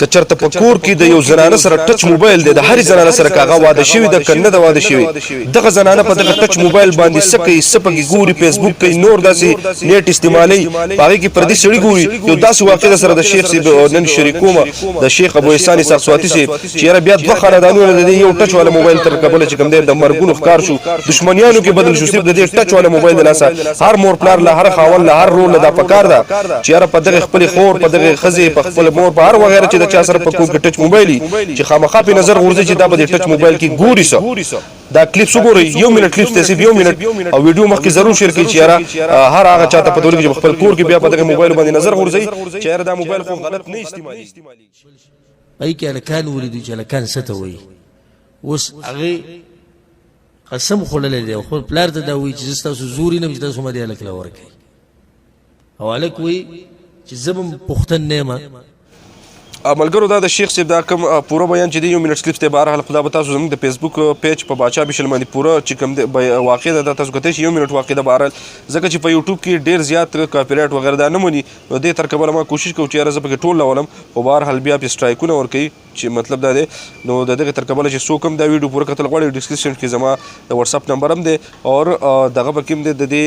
که چېرته په کور کې د یو زنانه سره ټچ موبایل دی د هرې زنانه سره که هغه واده شوي ده که نه ده واده شوي دغه زنانه په دغه ټچ موبایل باندې څه کوي څه پکې ګوري فیسبوک کوي نور داسې نیټ استعمالوي په هغې کې پردي سړي ګوري یو داسې واقع سره د شیخ صاحب نن شریکومه د شیخ ابو احسان اسحاق سواتي صاحب چې یاره بیا دوه خاندانونه د دې یو ټچ والا موبایل تر کبله چې کوم دی د مرګونو ښکار شو دشمنیانو کې بدل شو صرف د دې ټچ والا موبایل د لاسه هر مور پلار له هر خاوند له هر رور له دا پکار ده چې یاره په دغه خپلې خور په دغه ښځې په خپل مور په هر وغیره چې د چا سره په کور کې ټچ موبایل چې خامخا پې نظر غورځي چې دا به د ټچ موبایل کې ګوري څه دا کلیپس وګورئ یو منټ کلیپس ته صرف یو منټ او ویډیو مخکې ضرور شیر کړئ چې یاره هر هغه چاته پته ولګي چې خپل کور کې بیا په دغه موبایل باندې نظر غورځوي چې یاره دا موبایل خو غلط نه استعمالېږي پای کې هلکان ولیدو چې هلکان څه ته وایي اوس هغې قسم خوړلی دی او خپل پلار ته دا وایي چې زه ستاسو زور یم چې تاسو ما دې هلک له ورکوئ او هلک وایي چې زه به پوښتن نه یم ملګرو دا د شیخ صاحب دا کوم پوره بیان چې دی یو منټ کلیپس دی بهرحال خو دا به تاسو زموږ د فیسبوک پیج په باچا بشل باندې پوره چې کوم واقع ده تاسو کتلی شئ یو منټ واقع ده بهرحال ځکه چې په یوټیوب کې ډېر زیات کاپي رایټ وغیره دا نه مني نو دې تر کبله ما کوشش کوم چې یاره زه پکې ټول راولم خو بهرحال بیا پې سټرایکونه ورکوي چې مطلب دا دی نو د دغې تر کبله چې څوک هم دا ویډیو پوره کتل غواړي ډسکرپشن کې زما د وټساپ نمبر هم دی او دغه پکې هم دی د دې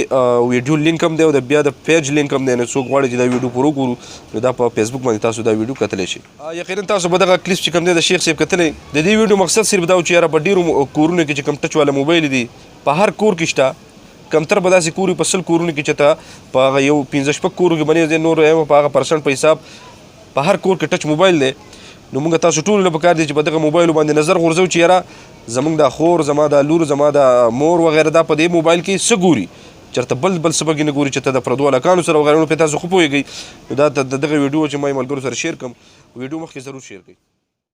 ویډیو لینک هم دی او بیا د پیج لینک هم دی نو څوک غواړي چې دا ویډیو پوره وګورو نو دا په فیسبوک باندې تاسو دا ویډیو کتلی شئ یقینا تاسو به دغه کلیپس چې کوم دی د شیخ صاحب کتلی د دې ویډیو مقصد صرف دا و چې یاره په ډېرو کورونو کې چې کوم ټچ والا موبایل دي په هر کور کې شته کمتر به داسې کور وي په 100 کورونو کې چې ته په هغه یو 15 شپږ کورو کې باندې نور په هغه پرسنټ په حساب په هر کور کې ټچ موبایل دی نو موږ تاسو ټولو له پکار دی چې په دغه موبایلو باندې نظر غورځوو چې یاره زموږ دا خور زما دا لور زما دا مور وغیره دا په دې موبایل کې څه ګوري چېرته بل څه پکې نه ګوري چې ته د پردو هلکانو سره وغیره نو پې تاسو خو پوهېږئ نو دا دغه ویډیو چې ما یې ملګرو سره شیر کړم ویډیو مخکې ضرور شیر کړئ